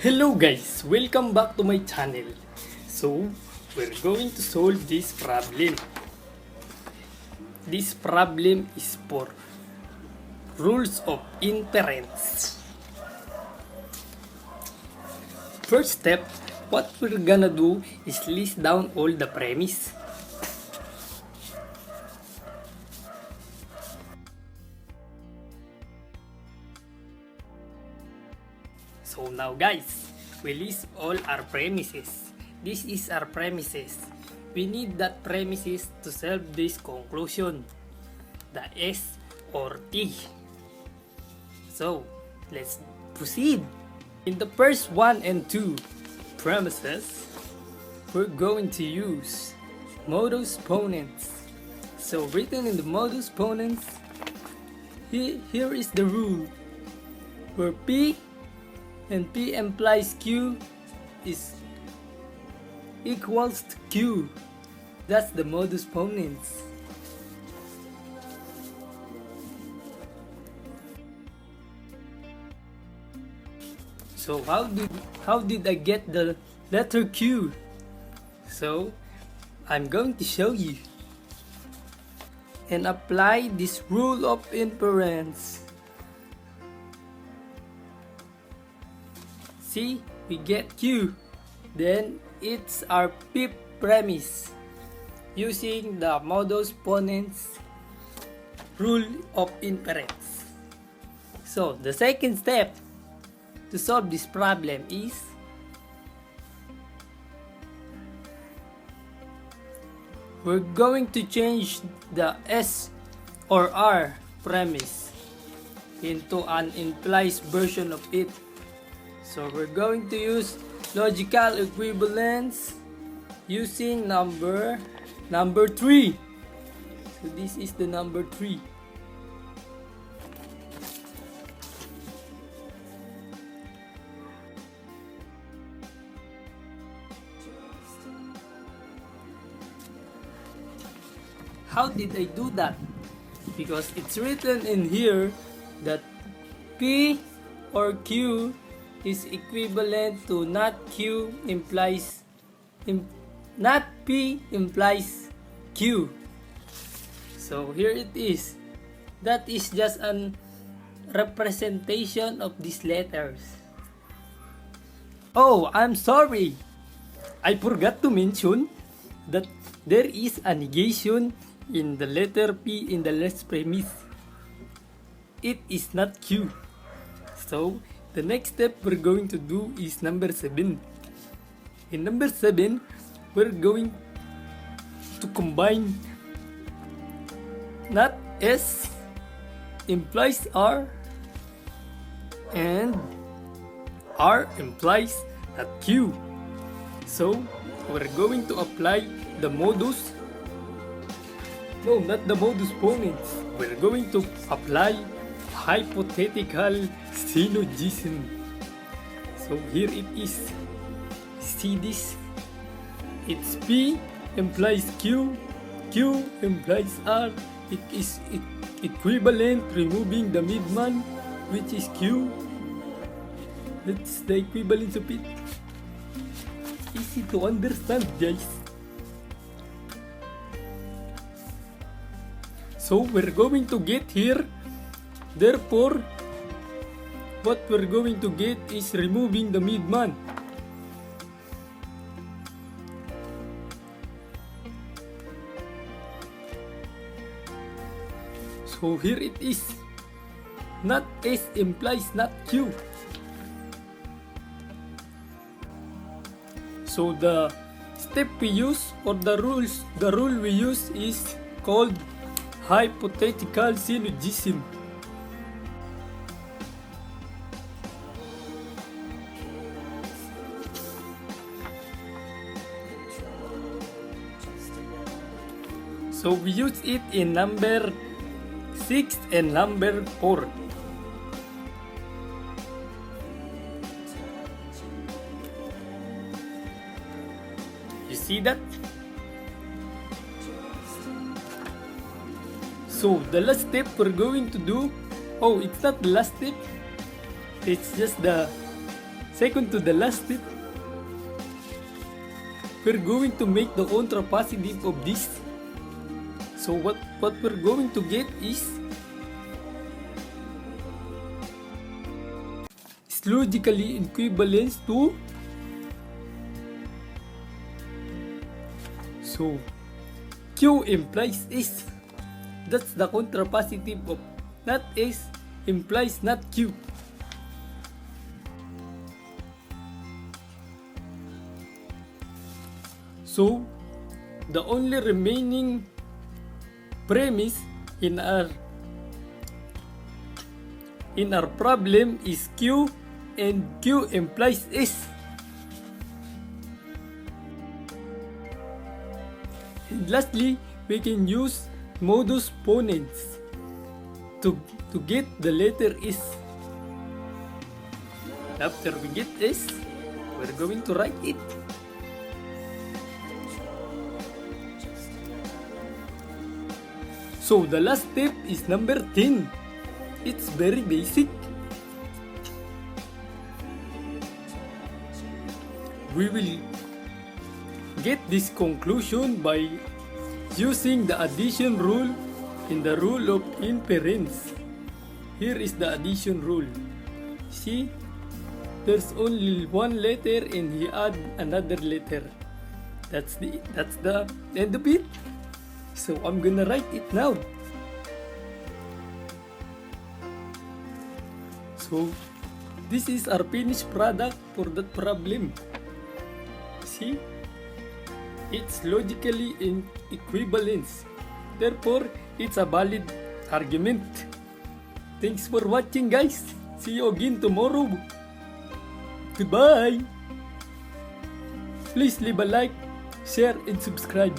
Hello guys, welcome back to my channel. So, we're going to solve this problem. This problem is for rules of inference. First step, what we're gonna do is list down all the premise. So now guys, we list all our premises. This is our premises. We need that premises to solve this conclusion, the S or T. So let's proceed. In the first 1 and 2 premises, we're going to use modus ponens. So written in the modus ponens, here is the rule where P and P implies Q is equals to Q. That's the modus ponens. So how did I get the letter Q? So I'm going to show you and apply this rule of inference. See, we get Q. Then it's our fifth premise using the modus ponens rule of inference. So the second step to solve this problem is we're going to change the S or R premise into an implies version of it. So we're going to use logical equivalence using number 3. So this is the number 3. How did I do that? Because it's written in here that P or Q is equivalent to not Q implies not P implies Q. So here it is. That is just an representation of these letters. Oh, I'm sorry. I forgot to mention that there is a negation in the letter P in the last premise. It is not Q. So the next step we're going to do is number 7. In number 7, we're going to combine not S implies R and R implies not Q. So we're going to apply the modus, no, not the modus ponens. We're going to apply hypothetical syllogism. So here it is. See this? It's P implies Q, Q implies R. It is equivalent removing the midman, which is Q. That's the equivalence of it. Easy to understand, guys. So we're going to get here. Therefore, what we're going to get is removing the midman. So here it is. Not S implies not Q. So the step we use or the rule we use is called hypothetical syllogism. So we use it in number 6 and number 4. You see that? So the last step we're going to do, oh, it's not the last step, it's just the second to the last step, we're going to make the contrapositive of this. So what we're going to get is logically equivalent to, so Q implies S. That's the contrapositive of not S implies not Q. So the only remaining premise in our problem is Q, and Q implies S. And lastly, we can use modus ponens to get the letter S. After we get S, we're going to write it. So the last step is number 10. It's very basic. We will get this conclusion by using the addition rule in the rule of inference. Here is the addition rule. See, there's only one letter and he add another letter. That's the end of it. So I'm gonna write it now. So this is our finished product for that problem. See, it's logically in equivalence. Therefore, it's a valid argument. Thanks for watching, guys. See you again tomorrow. Goodbye. Please leave a like, share, and subscribe.